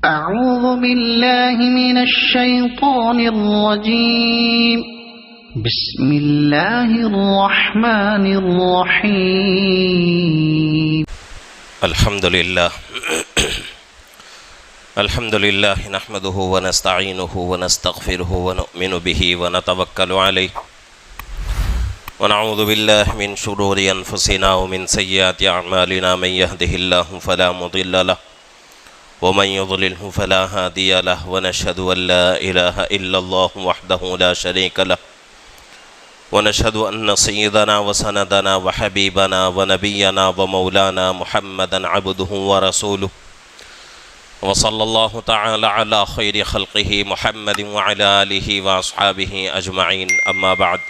أعوذ بالله من الشيطان الرجيم بسم الله الرحمن الرحيم الحمد لله نحمده ونستعينه ونستغفره ونؤمن به ونتوكل عليه ونعوذ بالله من شرور أنفسنا ومن سيئات أعمالنا من يهده الله فلا مضل له ومن يضلله فلا هادي له ونشهد أن لا إله إلا الله وحده لا شريك له ونشهد أن سيدنا وسندنا وحبيبنا ونبينا ومولانا محمدا عبده ورسوله وصلى الله تعالى على خير خلقه محمد وعلى آله وأصحابه أجمعين أما بعد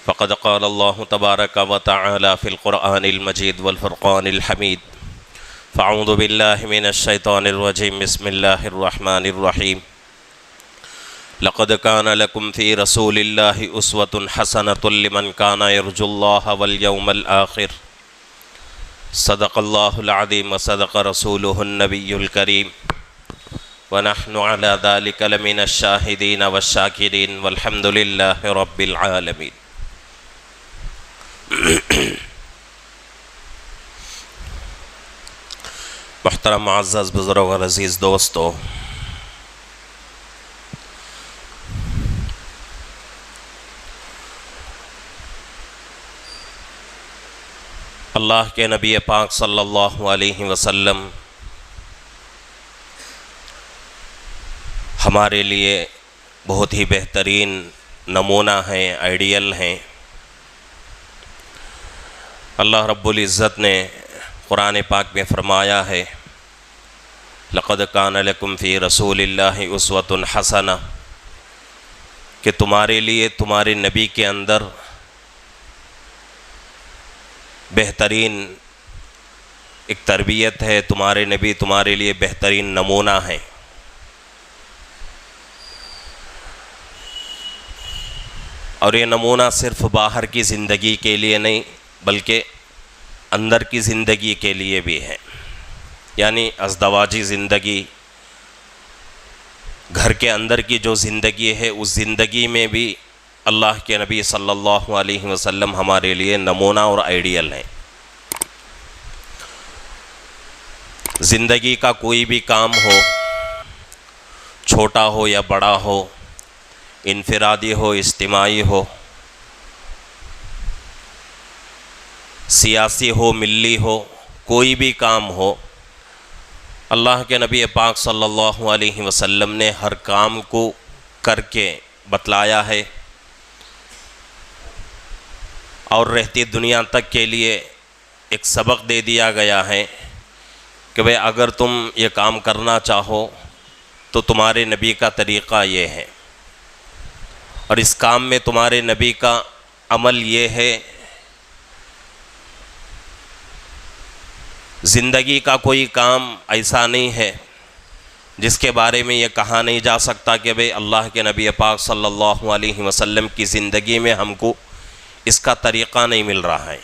فقد قال الله تبارك وتعالى في القرآن المجيد والفرقان الحميد فأعوذ بالله من الشيطان الرجيم بسم الله الرحمن الرحيم لقد كان لكم في رسول الله أسوة حسنة لمن كان يرجو الله واليوم الآخر صدق الله العظيم وصدق رسوله النبي الكريم ونحن على ذلك لمن الشاهدين والشاكرين والحمد لله رب العالمين. محترم معزز بزرگ اور عزیز دوستو، اللہ کے نبی پاک صلی اللہ علیہ وسلم ہمارے لیے بہت ہی بہترین نمونہ ہیں، آئیڈیل ہیں۔ اللہ رب العزت نے قرآن پاک میں فرمایا ہے لقد کان لکم فی رسول اللہ اسوۃ حسنہ، کہ تمہارے لیے تمہارے نبی کے اندر بہترین ایک تربیت ہے، تمہارے نبی تمہارے لیے بہترین نمونہ ہیں۔ اور یہ نمونہ صرف باہر کی زندگی کے لیے نہیں بلکہ اندر کی زندگی کے لیے بھی ہے، یعنی ازدواجی زندگی، گھر کے اندر کی جو زندگی ہے اس زندگی میں بھی اللہ کے نبی صلی اللہ علیہ وسلم ہمارے لیے نمونہ اور آئیڈیل ہیں۔ زندگی کا کوئی بھی کام ہو، چھوٹا ہو یا بڑا ہو، انفرادی ہو اجتماعی ہو، سیاسی ہو ملی ہو، کوئی بھی کام ہو، اللہ کے نبی پاک صلی اللہ علیہ وسلم نے ہر کام کو کر کے بتلایا ہے، اور رہتی دنیا تک کے لیے ایک سبق دے دیا گیا ہے کہ بھئی اگر تم یہ کام کرنا چاہو تو تمہارے نبی کا طریقہ یہ ہے، اور اس کام میں تمہارے نبی کا عمل یہ ہے۔ زندگی کا کوئی کام ایسا نہیں ہے جس کے بارے میں یہ کہا نہیں جا سکتا کہ بھئی اللہ کے نبی پاک صلی اللہ علیہ وسلم کی زندگی میں ہم کو اس کا طریقہ نہیں مل رہا ہے۔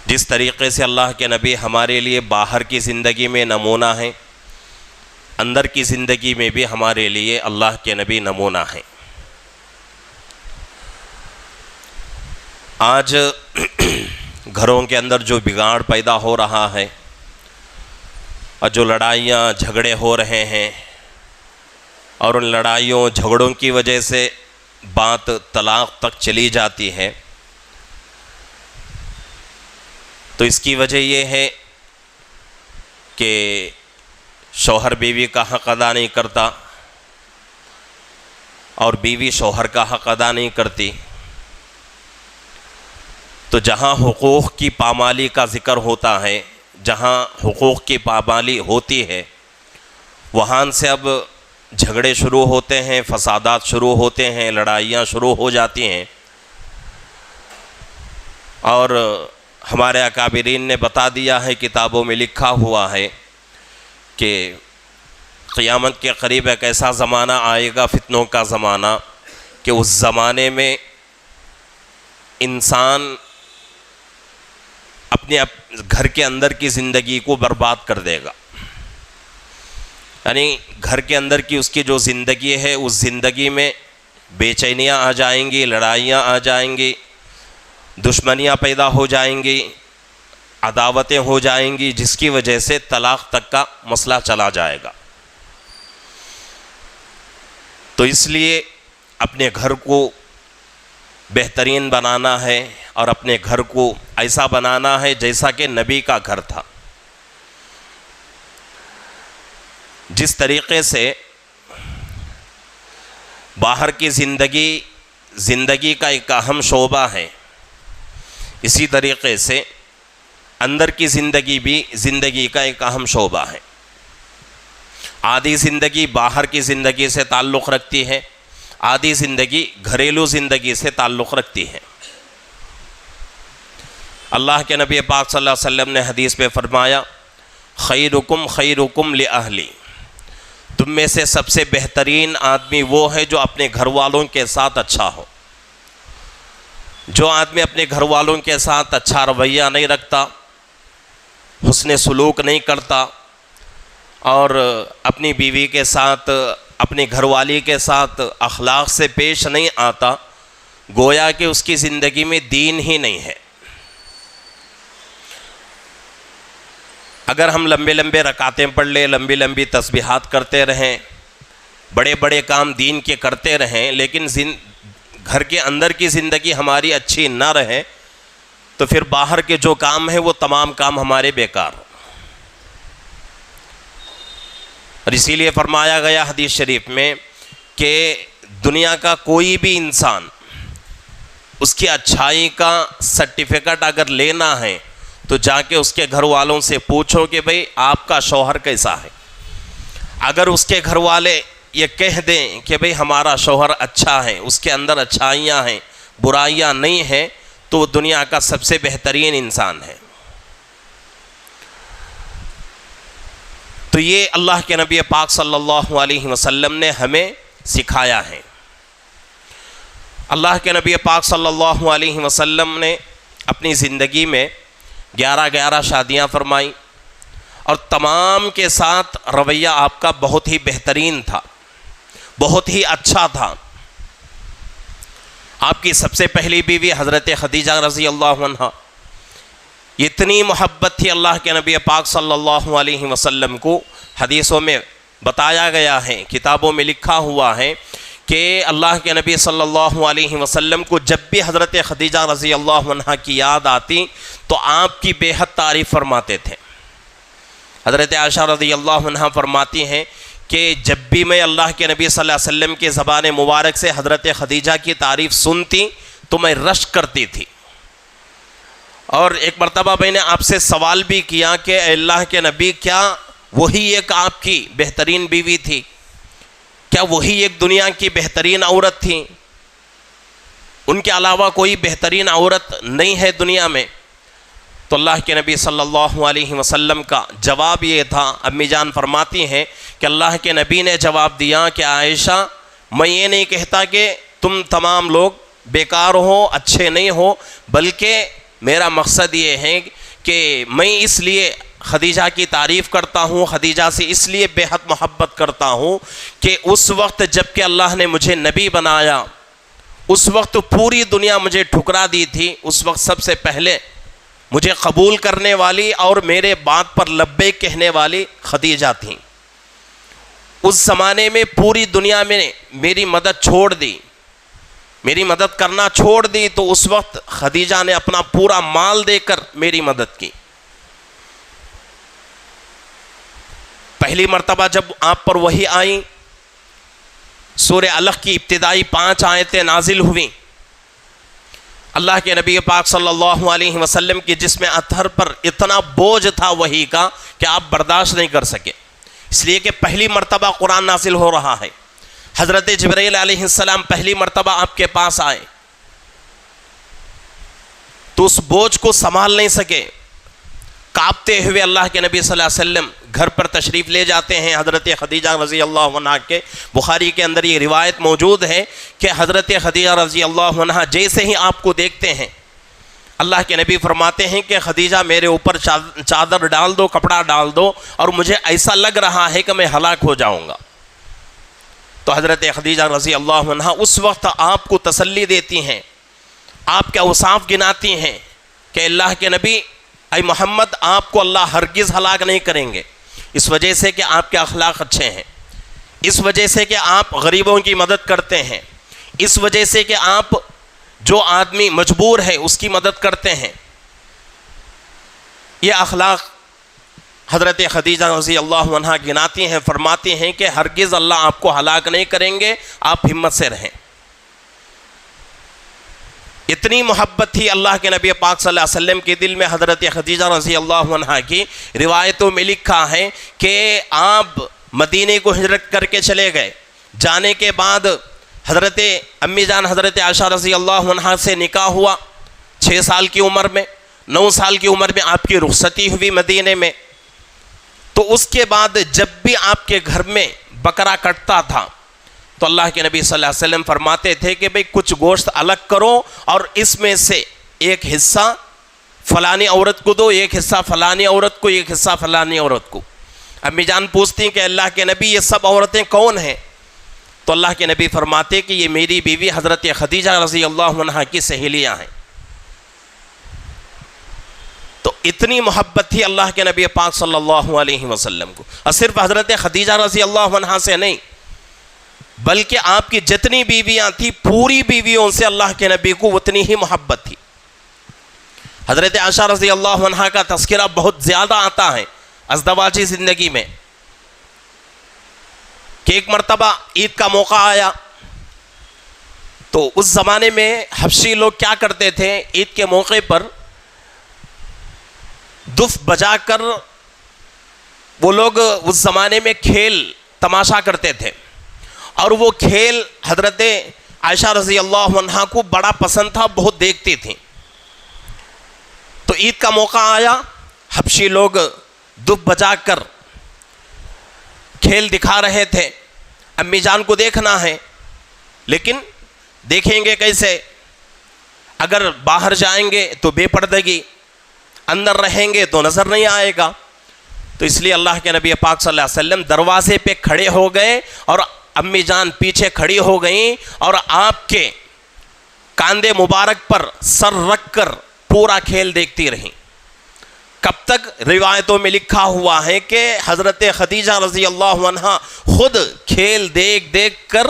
جس طریقے سے اللہ کے نبی ہمارے لیے باہر کی زندگی میں نمونہ ہیں، اندر کی زندگی میں بھی ہمارے لیے اللہ کے نبی نمونہ ہیں۔ آج گھروں کے اندر جو بگاڑ پیدا ہو رہا ہے اور جو لڑائیاں جھگڑے ہو رہے ہیں، اور ان لڑائیوں جھگڑوں کی وجہ سے بات طلاق تک چلی جاتی ہے، تو اس کی وجہ یہ ہے کہ شوہر بیوی کا حق ادا نہیں کرتا اور بیوی شوہر کا حق ادا نہیں کرتی۔ تو جہاں حقوق کی پامالی کا ذکر ہوتا ہے، جہاں حقوق کی پامالی ہوتی ہے، وہاں سے اب جھگڑے شروع ہوتے ہیں، فسادات شروع ہوتے ہیں، لڑائیاں شروع ہو جاتی ہیں۔ اور ہمارے اکابرین نے بتا دیا ہے، کتابوں میں لکھا ہوا ہے کہ قیامت کے قریب ایک ایسا زمانہ آئے گا، فتنوں کا زمانہ، کہ اس زمانے میں انسان اپنے گھر کے اندر کی زندگی کو برباد کر دے گا. یعنی گھر کے اندر کی اس کی جو زندگی ہے اس زندگی میں بے چینیاں آ جائیں گی، لڑائیاں آ جائیں گی، دشمنیاں پیدا ہو جائیں گی، عداوتیں ہو جائیں گی، جس کی وجہ سے طلاق تک کا مسئلہ چلا جائے گا. تو اس لیے اپنے گھر کو بہترین بنانا ہے اور اپنے گھر کو ایسا بنانا ہے جیسا کہ نبی کا گھر تھا. جس طریقے سے باہر کی زندگی کا ایک اہم شعبہ ہے، اسی طریقے سے اندر کی زندگی بھی زندگی کا ایک اہم شعبہ ہے. آدھی زندگی باہر کی زندگی سے تعلق رکھتی ہے، آدھی زندگی گھریلو زندگی سے تعلق رکھتی ہے. اللہ کے نبی پاک صلی اللہ علیہ وسلم نے حدیث میں فرمایا، خیرکم خیرکم لأہلی، تم میں سے سب سے بہترین آدمی وہ ہے جو اپنے گھر والوں کے ساتھ اچھا ہو. جو آدمی اپنے گھر والوں کے ساتھ اچھا رویہ نہیں رکھتا، حسن سلوک نہیں کرتا، اور اپنی بیوی کے ساتھ، اپنی گھر والی کے ساتھ اخلاق سے پیش نہیں آتا، گویا کہ اس کی زندگی میں دین ہی نہیں ہے. اگر ہم لمبے لمبے رکعتیں پڑھ لیں، لمبی لمبی تسبیحات کرتے رہیں، بڑے بڑے کام دین کے کرتے رہیں، لیکن گھر کے اندر کی زندگی ہماری اچھی نہ رہے، تو پھر باہر کے جو کام ہیں وہ تمام کام ہمارے بیکار. اور اسی لیے فرمایا گیا حدیث شریف میں کہ دنیا کا کوئی بھی انسان اس کی اچھائی کا سرٹیفکیٹ اگر لینا ہے تو جا کے اس کے گھر والوں سے پوچھو کہ بھئی آپ کا شوہر کیسا ہے. اگر اس کے گھر والے یہ کہہ دیں کہ بھئی ہمارا شوہر اچھا ہے، اس کے اندر اچھائیاں ہیں، برائیاں نہیں ہیں، تو وہ دنیا کا سب سے بہترین انسان ہے. تو یہ اللہ کے نبی پاک صلی اللہ علیہ وسلم نے ہمیں سکھایا ہے. اللہ کے نبی پاک صلی اللہ علیہ وسلم نے اپنی زندگی میں 11 شادیاں فرمائیں، اور تمام کے ساتھ رویہ آپ کا بہت ہی بہترین تھا، بہت ہی اچھا تھا. آپ کی سب سے پہلی بیوی حضرت خدیجہ رضی اللہ عنہ، اتنی محبت تھی اللہ کے نبی پاک صلی اللہ علیہ وسلم کو. حدیثوں میں بتایا گیا ہے، کتابوں میں لکھا ہوا ہے کہ اللہ کے نبی صلی اللہ علیہ وسلم کو جب بھی حضرت خدیجہ رضی اللہ عنہ کی یاد آتی تو آپ کی بے حد تعریف فرماتے تھے. حضرت عائشہ رضی اللہ عنہ فرماتی ہیں کہ جب بھی میں اللہ کے نبی صلی اللہ علیہ وسلم کی زبان مبارک سے حضرت خدیجہ کی تعریف سنتی تو میں رشک کرتی تھی. اور ایک مرتبہ میں نے آپ سے سوال بھی کیا کہ اے اللہ کے نبی، کیا وہی ایک آپ کی بہترین بیوی تھی؟ کیا وہی ایک دنیا کی بہترین عورت تھی؟ ان کے علاوہ کوئی بہترین عورت نہیں ہے دنیا میں؟ تو اللہ کے نبی صلی اللہ علیہ وسلم کا جواب یہ تھا، امی جان فرماتی ہیں کہ اللہ کے نبی نے جواب دیا کہ عائشہ، میں یہ نہیں کہتا کہ تم تمام لوگ بیکار ہو، اچھے نہیں ہو، بلکہ میرا مقصد یہ ہے کہ میں اس لیے خدیجہ کی تعریف کرتا ہوں، خدیجہ سے اس لیے بے حد محبت کرتا ہوں کہ اس وقت جب کہ اللہ نے مجھے نبی بنایا، اس وقت پوری دنیا مجھے ٹھکرا دی تھی، اس وقت سب سے پہلے مجھے قبول کرنے والی اور میرے بات پر لبیک کہنے والی خدیجہ تھیں. اس زمانے میں پوری دنیا میں میری مدد چھوڑ دی، میری مدد کرنا چھوڑ دی، تو اس وقت خدیجہ نے اپنا پورا مال دے کر میری مدد کی. پہلی مرتبہ جب آپ پر وحی آئی، سورہ علق کی ابتدائی 5 آیتیں نازل ہوئیں، اللہ کے نبی پاک صلی اللہ علیہ وسلم کی جسم اطہر پر اتنا بوجھ تھا وحی کا کہ آپ برداشت نہیں کر سکے، اس لیے کہ پہلی مرتبہ قرآن نازل ہو رہا ہے. حضرت جبرائیل علیہ السلام پہلی مرتبہ آپ کے پاس آئے تو اس بوجھ کو سنبھال نہیں سکے. کانپتے ہوئے اللہ کے نبی صلی اللہ علیہ وسلم گھر پر تشریف لے جاتے ہیں حضرت خدیجہ رضی اللہ عنہ کے. بخاری کے اندر یہ روایت موجود ہے کہ حضرت خدیجہ رضی اللہ عنہ جیسے ہی آپ کو دیکھتے ہیں اللہ کے نبی فرماتے ہیں کہ خدیجہ میرے اوپر چادر ڈال دو، کپڑا ڈال دو، اور مجھے ایسا لگ رہا ہے کہ میں ہلاک ہو جاؤں گا۔ تو حضرت خدیجہ رضی اللہ عنہا اس وقت آپ کو تسلی دیتی ہیں، آپ کے اوصاف گناتی ہیں کہ اللہ کے نبی اے محمد آپ کو اللہ ہرگز ہلاک نہیں کریں گے، اس وجہ سے کہ آپ کے اخلاق اچھے ہیں، اس وجہ سے کہ آپ غریبوں کی مدد کرتے ہیں، اس وجہ سے کہ آپ جو آدمی مجبور ہے اس کی مدد کرتے ہیں۔ یہ اخلاق حضرت خدیجہ رضی اللہ عنہا گناتی ہیں، فرماتی ہیں کہ ہرگز اللہ آپ کو ہلاک نہیں کریں گے، آپ ہمت سے رہیں۔ اتنی محبت تھی اللہ کے نبی پاک صلی اللہ علیہ وسلم کے دل میں حضرت خدیجہ رضی اللہ عنہا کی۔ روایتوں میں لکھا ہے کہ آپ مدینے کو ہجرت کر کے چلے گئے، جانے کے بعد حضرت امی جان حضرت عائشہ رضی اللہ عنہا سے نکاح ہوا 6 سال کی عمر میں، 9 سال کی عمر میں آپ کی رخصتی ہوئی مدینے میں۔ تو اس کے بعد جب بھی آپ کے گھر میں بکرا کٹتا تھا تو اللہ کے نبی صلی اللہ علیہ وسلم فرماتے تھے کہ بھئی کچھ گوشت الگ کرو اور اس میں سے ایک حصہ فلانی عورت کو دو، ایک حصہ فلانی عورت کو، ایک حصہ فلانی عورت کو۔ امی جان پوچھتی ہیں کہ اللہ کے نبی یہ سب عورتیں کون ہیں؟ تو اللہ کے نبی فرماتے کہ یہ میری بیوی حضرت خدیجہ رضی اللہ عنہا کی سہیلیاں ہیں۔ تو اتنی محبت تھی اللہ کے نبی پاک صلی اللہ علیہ وسلم کو، اور صرف حضرت خدیجہ رضی اللہ عنہا سے نہیں بلکہ آپ کی جتنی بیویاں تھیں پوری بیویوں سے اللہ کے نبی کو اتنی ہی محبت تھی۔ حضرت عائشہ رضی اللہ عنہا کا تذکرہ بہت زیادہ آتا ہے ازدواجی زندگی میں کہ ایک مرتبہ عید کا موقع آیا تو اس زمانے میں حبشی لوگ کیا کرتے تھے، عید کے موقع پر دف بجا کر وہ لوگ اس زمانے میں کھیل تماشا کرتے تھے، اور وہ کھیل حضرت عائشہ رضی اللہ عنہا کو بڑا پسند تھا، بہت دیکھتی تھیں۔ تو عید کا موقع آیا، حبشی لوگ دف بجا کر کھیل دکھا رہے تھے، امی جان کو دیکھنا ہے لیکن دیکھیں گے کیسے؟ اگر باہر جائیں گے تو بے پردگی، اندر رہیں گے تو نظر نہیں آئے گا۔ تو اس لیے اللہ کے نبی پاک صلی اللہ علیہ وسلم دروازے پہ کھڑے ہو گئے اور امی جان پیچھے کھڑی ہو گئیں اور آپ کے کاندھے مبارک پر سر رکھ کر پورا کھیل دیکھتی رہیں۔ کب تک؟ روایتوں میں لکھا ہوا ہے کہ حضرت خدیجہ رضی اللہ عنہا خود کھیل دیکھ دیکھ کر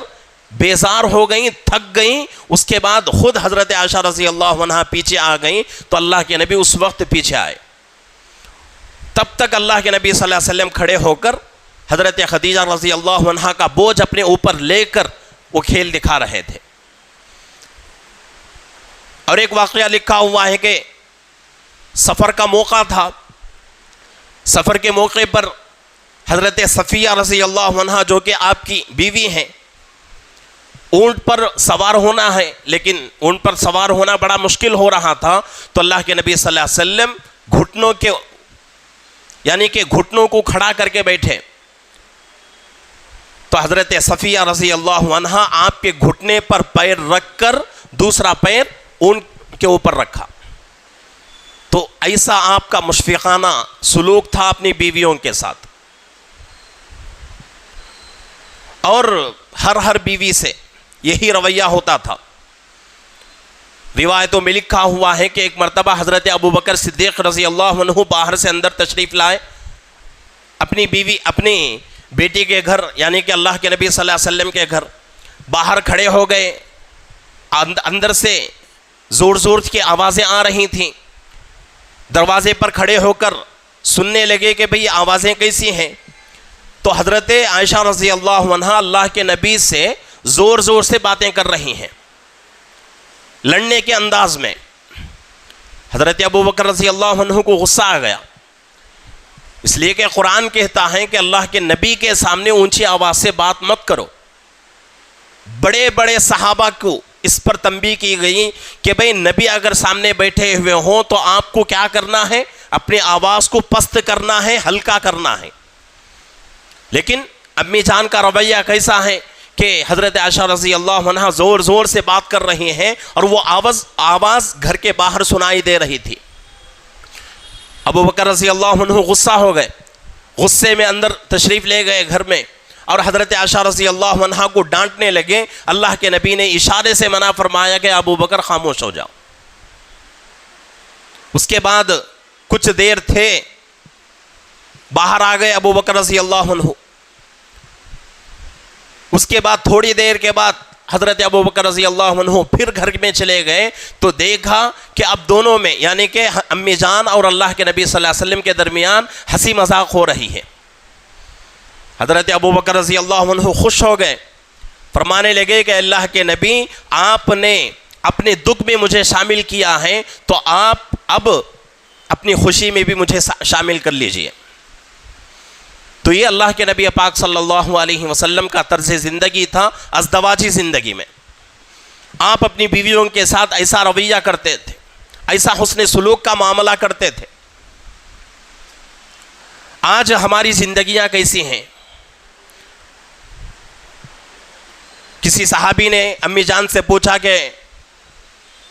بیزار ہو گئیں، تھک گئیں، اس کے بعد خود حضرت عائشہ رضی اللہ عنہا پیچھے آ گئیں تو اللہ کے نبی اس وقت پیچھے آئے۔ تب تک اللہ کے نبی صلی اللہ علیہ وسلم کھڑے ہو کر حضرت خدیجہ رضی اللہ عنہا کا بوجھ اپنے اوپر لے کر وہ کھیل دکھا رہے تھے۔ اور ایک واقعہ لکھا ہوا ہے کہ سفر کا موقع تھا، سفر کے موقع پر حضرت صفیہ رضی اللہ عنہا جو کہ آپ کی بیوی ہیں، اونٹ پر سوار ہونا ہے لیکن اونٹ پر سوار ہونا بڑا مشکل ہو رہا تھا، تو اللہ کے نبی صلی اللہ علیہ وسلم گھٹنوں کے یعنی کہ گھٹنوں کو کھڑا کر کے بیٹھے، تو حضرت صفیہ رضی اللہ عنہا آپ کے گھٹنے پر پیر رکھ کر دوسرا پیر اونٹ کے اوپر رکھا۔ تو ایسا آپ کا مشفقانہ سلوک تھا اپنی بیویوں کے ساتھ، اور ہر بیوی سے یہی رویہ ہوتا تھا۔ روایتوں میں لکھا ہوا ہے کہ ایک مرتبہ حضرت ابوبکر صدیق رضی اللہ عنہ باہر سے اندر تشریف لائے، اپنی بیوی اپنی بیٹی کے گھر یعنی کہ اللہ کے نبی صلی اللہ علیہ وسلم کے گھر باہر کھڑے ہو گئے، اندر سے زور زور کی آوازیں آ رہی تھیں، دروازے پر کھڑے ہو کر سننے لگے کہ بھئی آوازیں کیسی ہیں؟ تو حضرت عائشہ رضی اللہ عنہا اللہ کے نبی سے زور زور سے باتیں کر رہی ہیں، لڑنے کے انداز میں۔ حضرت ابوبکر رضی اللہ عنہ کو غصہ آ گیا، اس لیے کہ قرآن کہتا ہے کہ اللہ کے نبی کے سامنے اونچی آواز سے بات مت کرو۔ بڑے بڑے صحابہ کو اس پر تنبیہ کی گئی کہ بھئی نبی اگر سامنے بیٹھے ہوئے ہوں تو آپ کو کیا کرنا ہے؟ اپنی آواز کو پست کرنا ہے، ہلکا کرنا ہے۔ لیکن امی جان کا رویہ کیسا ہے کہ حضرت عائشہ رضی اللہ عنہا زور زور سے بات کر رہی ہیں اور وہ آواز گھر کے باہر سنائی دے رہی تھی. ابو بکر رضی اللہ عنہ غصہ ہو گئے, غصے میں اندر تشریف لے گئے گھر میں اور حضرت عائشہ رضی اللہ عنہا کو ڈانٹنے لگے. اللہ کے نبی نے اشارے سے منع فرمایا کہ ابو بکر خاموش ہو جاؤ. اس کے بعد کچھ دیر تھے, باہر آ گئے ابو بکر رضی اللہ عنہ. اس کے بعد تھوڑی دیر کے بعد حضرت ابو بکر رضی اللہ عنہ پھر گھر میں چلے گئے تو دیکھا کہ اب دونوں میں یعنی کہ امی جان اور اللہ کے نبی صلی اللہ علیہ وسلم کے درمیان ہنسی مذاق ہو رہی ہے. حضرت ابو بکر رضی اللہ عنہ خوش ہو گئے, فرمانے لگے کہ اللہ کے نبی آپ نے اپنے دکھ میں مجھے شامل کیا ہے تو آپ اب اپنی خوشی میں بھی مجھے شامل کر لیجئے. تو یہ اللہ کے نبی پاک صلی اللہ علیہ وسلم کا طرز زندگی تھا. ازدواجی زندگی میں آپ اپنی بیویوں کے ساتھ ایسا رویہ کرتے تھے, ایسا حسن سلوک کا معاملہ کرتے تھے. آج ہماری زندگیاں کیسی ہیں؟ کسی صحابی نے امی جان سے پوچھا کہ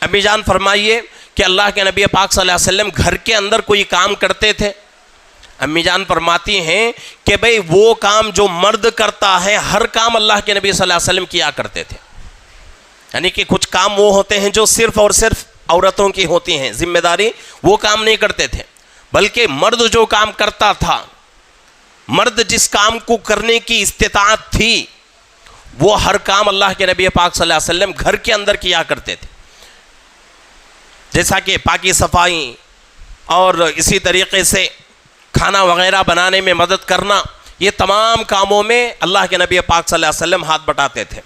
امی جان فرمائیے کہ اللہ کے نبی پاک صلی اللہ علیہ وسلم گھر کے اندر کوئی کام کرتے تھے؟ امی جان فرماتی ہیں کہ بھئی وہ کام جو مرد کرتا ہے ہر کام اللہ کے نبی صلی اللہ علیہ وسلم کیا کرتے تھے. یعنی کہ کچھ کام وہ ہوتے ہیں جو صرف اور صرف عورتوں کی ہوتی ہیں, ذمہ داری, وہ کام نہیں کرتے تھے. بلکہ مرد جو کام کرتا تھا, مرد جس کام کو کرنے کی استطاعت تھی, وہ ہر کام اللہ کے نبی پاک صلی اللہ علیہ وسلم گھر کے اندر کیا کرتے تھے. جیسا کہ پاکی صفائی اور اسی طریقے سے کھانا وغیرہ بنانے میں مدد کرنا, یہ تمام کاموں میں اللہ کے نبی پاک صلی اللہ علیہ وسلم ہاتھ بٹاتے تھے.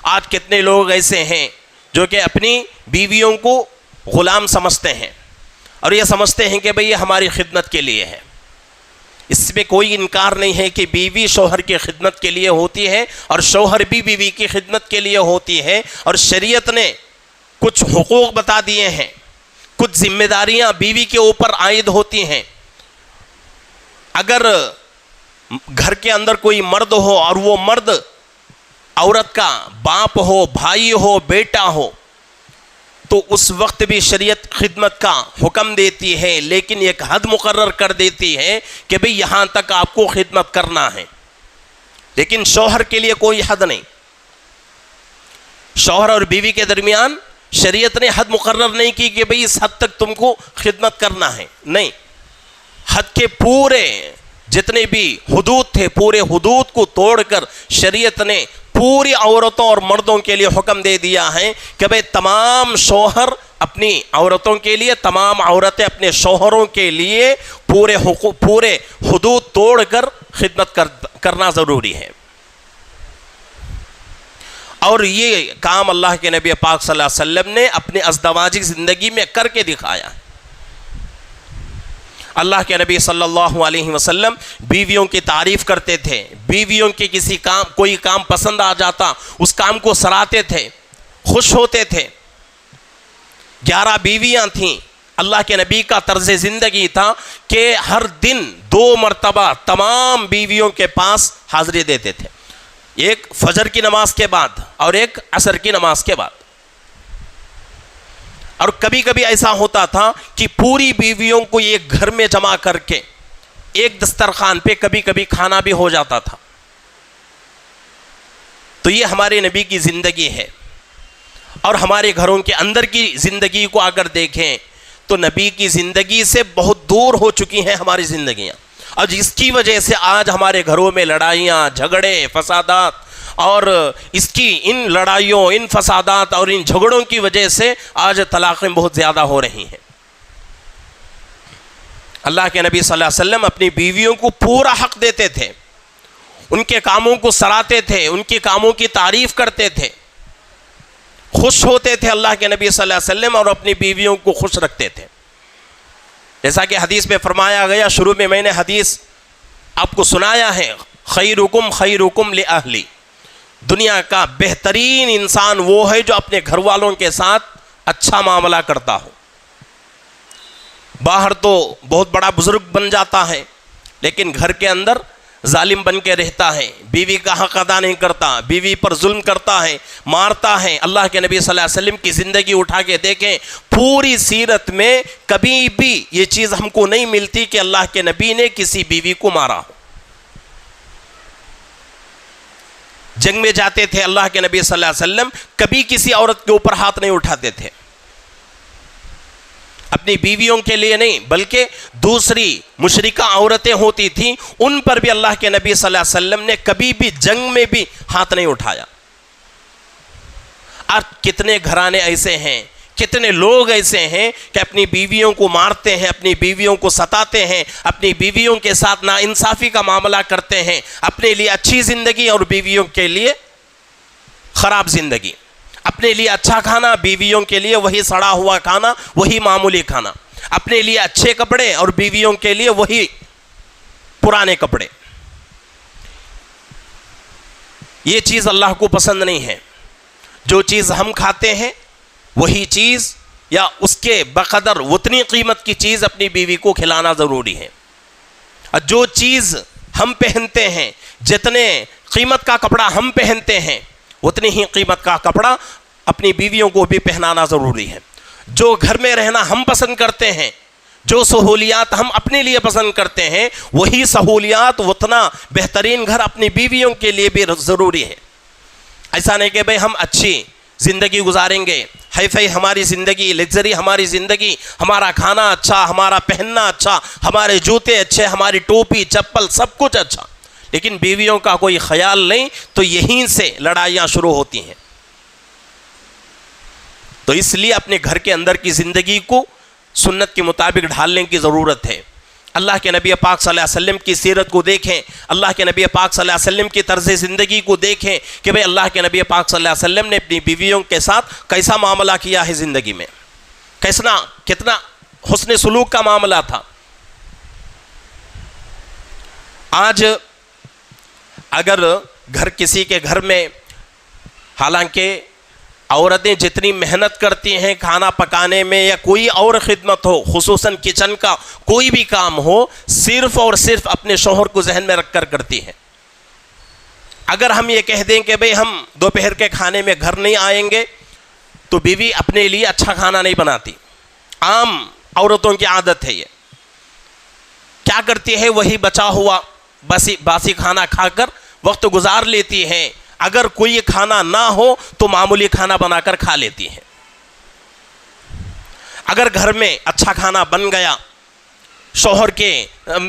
آج کتنے لوگ ایسے ہیں جو کہ اپنی بیویوں کو غلام سمجھتے ہیں اور یہ سمجھتے ہیں کہ بھئی یہ ہماری خدمت کے لیے ہے. اس میں کوئی انکار نہیں ہے کہ بیوی شوہر کی خدمت کے لیے ہوتی ہے اور شوہر بھی بیوی کی خدمت کے لیے ہوتی ہے. اور شریعت نے کچھ حقوق بتا دیے ہیں, کچھ ذمہ داریاں بیوی کے اوپر عائد ہوتی ہیں. اگر گھر کے اندر کوئی مرد ہو اور وہ مرد عورت کا باپ ہو, بھائی ہو, بیٹا ہو, تو اس وقت بھی شریعت خدمت کا حکم دیتی ہے, لیکن ایک حد مقرر کر دیتی ہے کہ بھئی یہاں تک آپ کو خدمت کرنا ہے. لیکن شوہر کے لیے کوئی حد نہیں. شوہر اور بیوی کے درمیان شریعت نے حد مقرر نہیں کی کہ بھئی اس حد تک تم کو خدمت کرنا ہے. نہیں, حد کے پورے جتنے بھی حدود تھے, پورے حدود کو توڑ کر شریعت نے پوری عورتوں اور مردوں کے لیے حکم دے دیا ہے کہ بھئی تمام شوہر اپنی عورتوں کے لیے, تمام عورتیں اپنے شوہروں کے لیے پورے حدود توڑ کر خدمت کرنا ضروری ہے. اور یہ کام اللہ کے نبی پاک صلی اللہ علیہ وسلم نے اپنے ازدواجی زندگی میں کر کے دکھایا ہے. اللہ کے نبی صلی اللہ علیہ وسلم بیویوں کی تعریف کرتے تھے. بیویوں کے کوئی کام پسند آ جاتا, اس کام کو سراہتے تھے, خوش ہوتے تھے. 11 بیویاں تھیں. اللہ کے نبی کا طرز زندگی تھا کہ ہر دن 2 مرتبہ تمام بیویوں کے پاس حاضری دیتے تھے, ایک فجر کی نماز کے بعد اور ایک عصر کی نماز کے بعد. اور کبھی کبھی ایسا ہوتا تھا کہ پوری بیویوں کو ایک گھر میں جمع کر کے ایک دسترخوان پہ کبھی کبھی کھانا بھی ہو جاتا تھا. تو یہ ہمارے نبی کی زندگی ہے. اور ہمارے گھروں کے اندر کی زندگی کو اگر دیکھیں تو نبی کی زندگی سے بہت دور ہو چکی ہیں ہماری زندگیاں, اور جس کی وجہ سے آج ہمارے گھروں میں لڑائیاں, جھگڑے, فسادات, اور اس کی ان لڑائیوں, ان فسادات اور ان جھگڑوں کی وجہ سے آج طلاقیں بہت زیادہ ہو رہی ہیں. اللہ کے نبی صلی اللہ علیہ وسلم اپنی بیویوں کو پورا حق دیتے تھے, ان کے کاموں کو سراہتے تھے, ان کے کاموں کی تعریف کرتے تھے, خوش ہوتے تھے اللہ کے نبی صلی اللہ علیہ وسلم اور اپنی بیویوں کو خوش رکھتے تھے. جیسا کہ حدیث میں فرمایا گیا, شروع میں نے حدیث آپ کو سنایا ہے, خیرکم خیرکم لأہلی, دنیا کا بہترین انسان وہ ہے جو اپنے گھر والوں کے ساتھ اچھا معاملہ کرتا ہو. باہر تو بہت بڑا بزرگ بن جاتا ہے لیکن گھر کے اندر ظالم بن کے رہتا ہے، بیوی کا حق ادا نہیں کرتا، بیوی پر ظلم کرتا ہے، مارتا ہے۔ اللہ کے نبی صلی اللہ علیہ وسلم کی زندگی اٹھا کے دیکھیں، پوری سیرت میں کبھی بھی یہ چیز ہم کو نہیں ملتی کہ اللہ کے نبی نے کسی بیوی کو مارا ہو۔ جنگ میں جاتے تھے اللہ کے نبی صلی اللہ علیہ وسلم، کبھی کسی عورت کے اوپر ہاتھ نہیں اٹھاتے تھے، اپنی بیویوں کے لیے نہیں بلکہ دوسری مشرکہ عورتیں ہوتی تھیں ان پر بھی اللہ کے نبی صلی اللہ علیہ وسلم نے کبھی بھی جنگ میں بھی ہاتھ نہیں اٹھایا۔ اور کتنے گھرانے ایسے ہیں، کتنے لوگ ایسے ہیں کہ اپنی بیویوں کو مارتے ہیں، اپنی بیویوں کو ستاتے ہیں، اپنی بیویوں کے ساتھ ناانصافی کا معاملہ کرتے ہیں، اپنے لیے اچھی زندگی اور بیویوں کے لیے خراب زندگی، اپنے لیے اچھا کھانا، بیویوں کے لیے وہی سڑا ہوا کھانا، وہی معمولی کھانا، اپنے لیے اچھے کپڑے اور بیویوں کے لیے وہی پرانے کپڑے۔ یہ چیز اللہ کو پسند نہیں ہے۔ جو چیز ہم کھاتے ہیں وہی چیز یا اس کے بقدر اتنی قیمت کی چیز اپنی بیوی کو کھلانا ضروری ہے۔ اور جو چیز ہم پہنتے ہیں، جتنے قیمت کا کپڑا ہم پہنتے ہیں اتنی ہی قیمت کا کپڑا اپنی بیویوں کو بھی پہنانا ضروری ہے۔ جو گھر میں رہنا ہم پسند کرتے ہیں، جو سہولیات ہم اپنے لیے پسند کرتے ہیں، وہی سہولیات اتنا بہترین گھر اپنی بیویوں کے لیے بھی ضروری ہے۔ ایسا نہیں کہ بھئی ہم اچھی زندگی گزاریں گے، ہائی فائی ہماری زندگی، لگژری ہماری زندگی، ہمارا کھانا اچھا، ہمارا پہننا اچھا، ہمارے جوتے اچھے، ہماری ٹوپی چپل سب کچھ اچھا، لیکن بیویوں کا کوئی خیال نہیں، تو یہیں سے لڑائیاں شروع ہوتی ہیں۔ تو اس لیے اپنے گھر کے اندر کی زندگی کو سنت کے مطابق ڈھالنے کی ضرورت ہے۔ اللہ کے نبی پاک صلی اللہ علیہ وسلم کی سیرت کو دیکھیں، اللہ کے نبی پاک صلی اللہ علیہ وسلم کی طرز زندگی کو دیکھیں کہ بھئی اللہ کے نبی پاک صلی اللہ علیہ وسلم نے اپنی بیویوں کے ساتھ کیسا معاملہ کیا ہے زندگی میں، کتنا حسن سلوک کا معاملہ تھا۔ آج اگر کسی کے گھر میں، حالانکہ عورتیں جتنی محنت کرتی ہیں کھانا پکانے میں یا کوئی اور خدمت ہو، خصوصاً کچن کا کوئی بھی کام ہو، صرف اور صرف اپنے شوہر کو ذہن میں رکھ کر کرتی ہیں۔ اگر ہم یہ کہہ دیں کہ بھئی ہم دوپہر کے کھانے میں گھر نہیں آئیں گے تو بیوی اپنے لیے اچھا کھانا نہیں بناتی۔ عام عورتوں کی عادت ہے یہ، کیا کرتی ہے وہی بچا ہوا باسی کھانا کھا کر وقت گزار لیتی ہے۔ اگر کوئی کھانا نہ ہو تو معمولی کھانا بنا کر کھا لیتی ہیں۔ اگر گھر میں اچھا کھانا بن گیا،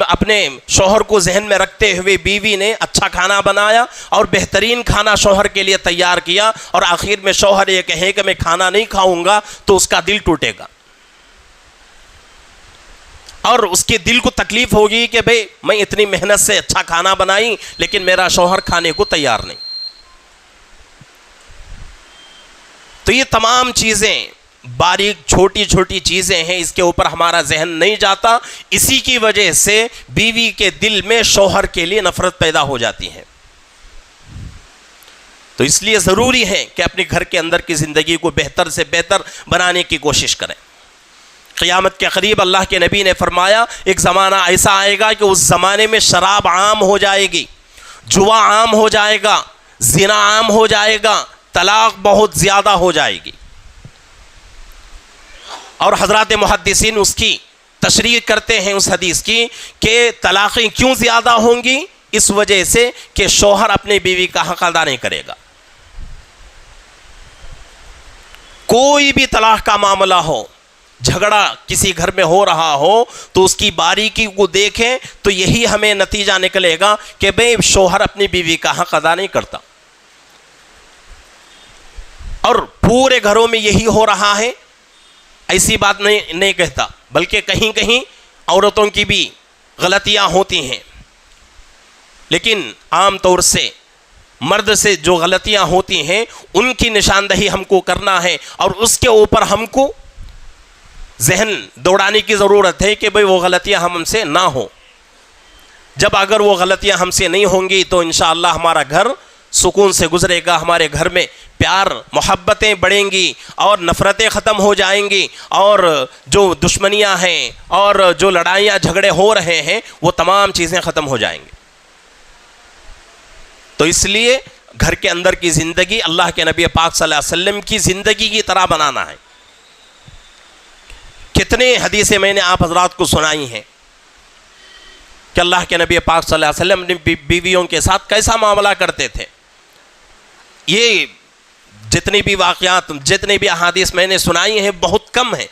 اپنے شوہر کو ذہن میں رکھتے ہوئے بیوی نے اچھا کھانا بنایا اور بہترین کھانا شوہر کے لیے تیار کیا، اور آخر میں شوہر یہ کہے کہ میں کھانا نہیں کھاؤں گا، تو اس کا دل ٹوٹے گا اور اس کے دل کو تکلیف ہوگی کہ بھئی میں اتنی محنت سے اچھا کھانا بنائی لیکن میرا شوہر کھانے کو تیار نہیں۔ تو یہ تمام چیزیں باریک چھوٹی چھوٹی چیزیں ہیں، اس کے اوپر ہمارا ذہن نہیں جاتا، اسی کی وجہ سے بیوی کے دل میں شوہر کے لیے نفرت پیدا ہو جاتی ہے۔ تو اس لیے ضروری ہے کہ اپنے گھر کے اندر کی زندگی کو بہتر سے بہتر بنانے کی کوشش کریں۔ قیامت کے قریب اللہ کے نبی نے فرمایا ایک زمانہ ایسا آئے گا کہ اس زمانے میں شراب عام ہو جائے گی، جوا عام ہو جائے گا، زنا عام ہو جائے گا، طلاق بہت زیادہ ہو جائے گی۔ اور حضرات محدثین اس کی تشریح کرتے ہیں اس حدیث کی کہ طلاقیں کیوں زیادہ ہوں گی، اس وجہ سے کہ شوہر اپنی بیوی کا حق ادا نہیں کرے گا۔ کوئی بھی طلاق کا معاملہ ہو، جھگڑا کسی گھر میں ہو رہا ہو تو اس کی باریکی کو دیکھیں تو یہی ہمیں نتیجہ نکلے گا کہ بھئی شوہر اپنی بیوی کا حق ادا نہیں کرتا، اور پورے گھروں میں یہی ہو رہا ہے۔ ایسی بات نہیں کہتا، بلکہ کہیں کہیں عورتوں کی بھی غلطیاں ہوتی ہیں، لیکن عام طور سے مرد سے جو غلطیاں ہوتی ہیں ان کی نشاندہی ہم کو کرنا ہے، اور اس کے اوپر ہم کو ذہن دوڑانے کی ضرورت ہے کہ بھئی وہ غلطیاں ہم سے نہ ہوں۔ جب اگر وہ غلطیاں ہم سے نہیں ہوں گی تو انشاءاللہ ہمارا گھر سکون سے گزرے گا، ہمارے گھر میں پیار محبتیں بڑھیں گی اور نفرتیں ختم ہو جائیں گی، اور جو دشمنیاں ہیں اور جو لڑائیاں جھگڑے ہو رہے ہیں وہ تمام چیزیں ختم ہو جائیں گی۔ تو اس لیے گھر کے اندر کی زندگی اللہ کے نبی پاک صلی اللہ علیہ وسلم کی زندگی کی طرح بنانا ہے. کتنے حدیثیں میں نے آپ حضرات کو سنائی ہیں کہ اللہ کے نبی پاک صلی اللہ علیہ وسلم اپنی بیویوں کے ساتھ کیسا معاملہ کرتے تھے. یہ جتنی بھی واقعات، جتنی بھی احادیث میں نے سنائی ہیں بہت کم ہیں.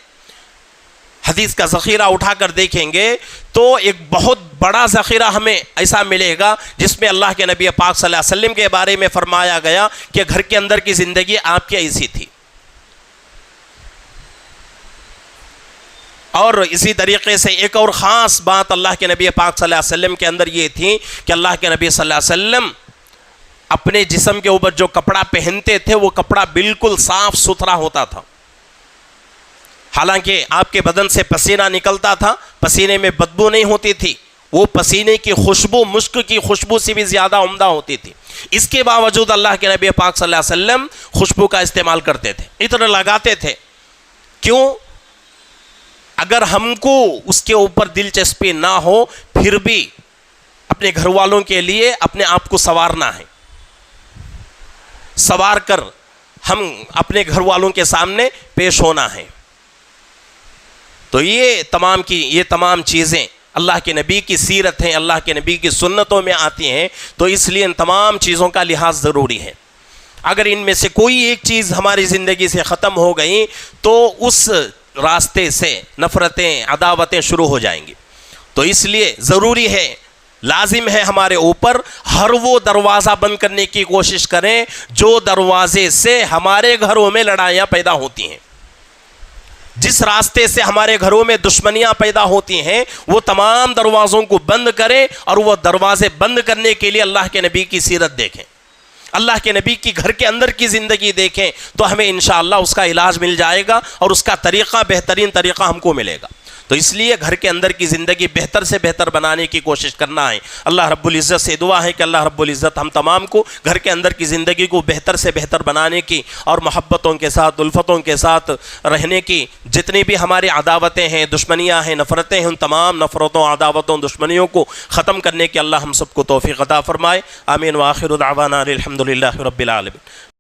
حدیث کا ذخیرہ اٹھا کر دیکھیں گے تو ایک بہت بڑا ذخیرہ ہمیں ایسا ملے گا جس میں اللہ کے نبی پاک صلی اللہ علیہ وسلم کے بارے میں فرمایا گیا کہ گھر کے اندر کی زندگی آپ کی ایسی تھی. اور اسی طریقے سے ایک اور خاص بات اللہ کے نبی پاک صلی اللہ علیہ وسلم کے اندر یہ تھی کہ اللہ کے نبی صلی اللہ علیہ وسلم اپنے جسم کے اوپر جو کپڑا پہنتے تھے وہ کپڑا بالکل صاف ستھرا ہوتا تھا. حالانکہ آپ کے بدن سے پسینہ نکلتا تھا، پسینے میں بدبو نہیں ہوتی تھی، وہ پسینے کی خوشبو مشک کی خوشبو سے بھی زیادہ عمدہ ہوتی تھی. اس کے باوجود اللہ کے نبی پاک صلی اللہ علیہ وسلم خوشبو کا استعمال کرتے تھے، عطر لگاتے تھے. کیوں؟ اگر ہم کو اس کے اوپر دلچسپی نہ ہو پھر بھی اپنے گھر والوں کے لیے اپنے آپ کو سنوارنا ہے، سنوار کر ہم اپنے گھر والوں کے سامنے پیش ہونا ہے. تو یہ تمام چیزیں اللہ کے نبی کی سیرت ہیں، اللہ کے نبی کی سنتوں میں آتی ہیں. تو اس لیے ان تمام چیزوں کا لحاظ ضروری ہے. اگر ان میں سے کوئی ایک چیز ہماری زندگی سے ختم ہو گئی تو اس راستے سے نفرتیں، عداوتیں شروع ہو جائیں گی. تو اس لیے ضروری ہے، لازم ہے ہمارے اوپر ہر وہ دروازہ بند کرنے کی کوشش کریں جو دروازے سے ہمارے گھروں میں لڑائیاں پیدا ہوتی ہیں. جس راستے سے ہمارے گھروں میں دشمنیاں پیدا ہوتی ہیں وہ تمام دروازوں کو بند کریں، اور وہ دروازے بند کرنے کے لیے اللہ کے نبی کی سیرت دیکھیں، اللہ کے نبی کی گھر کے اندر کی زندگی دیکھیں تو ہمیں انشاءاللہ اس کا علاج مل جائے گا اور اس کا طریقہ، بہترین طریقہ ہم کو ملے گا. تو اس لیے گھر کے اندر کی زندگی بہتر سے بہتر بنانے کی کوشش کرنا ہے. اللہ رب العزت سے دعا ہے کہ اللہ رب العزت ہم تمام کو گھر کے اندر کی زندگی کو بہتر سے بہتر بنانے کی اور محبتوں کے ساتھ، الفتوں کے ساتھ رہنے کی، جتنی بھی ہماری عداوتیں ہیں، دشمنیاں ہیں، نفرتیں ہیں، ان تمام نفرتوں، عداوتوں، دشمنیوں کو ختم کرنے کی اللہ ہم سب کو توفیق عطا فرمائے. آمین. وآخر دعوانا الحمدللہ رب العالمین.